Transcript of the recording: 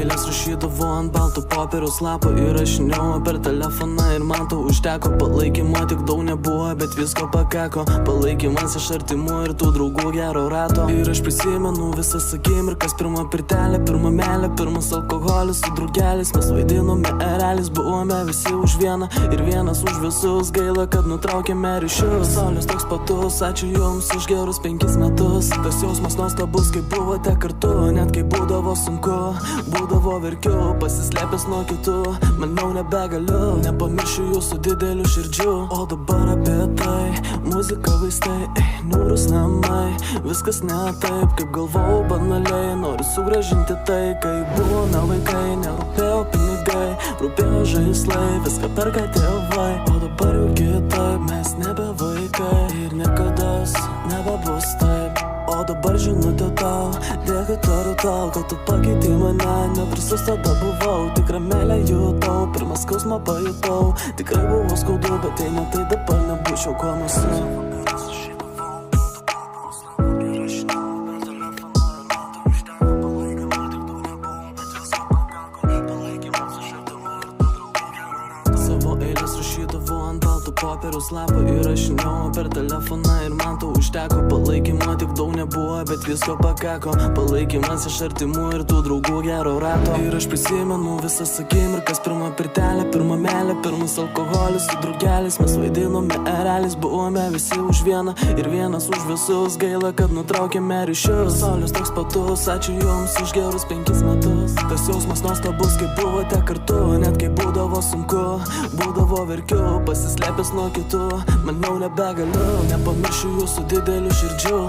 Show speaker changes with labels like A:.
A: eiles rašydavo ant balto popieriaus lapo, įrašinėjau per telefoną ir man to užteko. Palaikymo tik daug nebuvo, bet visko pakako. Palaikymas iš artimų ir tų draugų gero rato. Ir aš prisimenu visas akimirkas, pirma pirtelė, pirma meilė, pirmas alkoholis su draugelis. Mes vaidinome erelis, buvome visi už vieną ir vienas už visus. Gaila, kad nutraukėme ryšius. Pasaulis toks patus, ačiū jums už gerus 5 metus. Tas jausmas nuostabus, kai buvote kartu, net kai būdavo sunku, būdavo verkiu, pasislėpęs nuo kitų. Maniau nebegaliu, nepamiršiu jūsų didelių širdžių. O dabar apie tai, muzika, vaistai, niūrus namai. Viskas ne taip, kaip galvojau banaliai. Noriu sugrąžinti tai, kai buvome vaikai. Nerūpėjo pinigai, rūpėjo žaislai, viską perka tėvai. O dabar jau kitaip, mes nebe vaikai ir niekadas nebebus taip. O dabar žinutė tau, dėkui tariu tau, kad tu pakeitei mane. Neprisus tada buvau, tikrą meilę jutau, pirmą skausmą pajutau. Tikrai buvo skaudu, bet tai ne tai dabar nebūčiau kuo mūsų. Rašydavo ant balto popieriaus lapo, įrašinėjau per telefoną ir man to užteko. Palaikymo tik daug nebuvo, bet visko pakako. Palaikymas iš artimų ir tų draugų gero rato. Ir aš prisimenu visas akimirkas, pirma pirtelė, pirma meilė, pirmas alkoholis su draugelis. Mes vaidinome erelis, buvome visi už vieną ir vienas už visus. Gaila, kad nutraukėme ryšius. Pasaulis toks patus, ačiū jums už gerus 5 metus. Tas jausmas nuostabus, kai buvote kartu, net kai būdavo sunku, būdavo verkiu, pasislėpęs nuo kitų. Maniau nebegaliu, nepamiršiu jūsų didelių širdžių.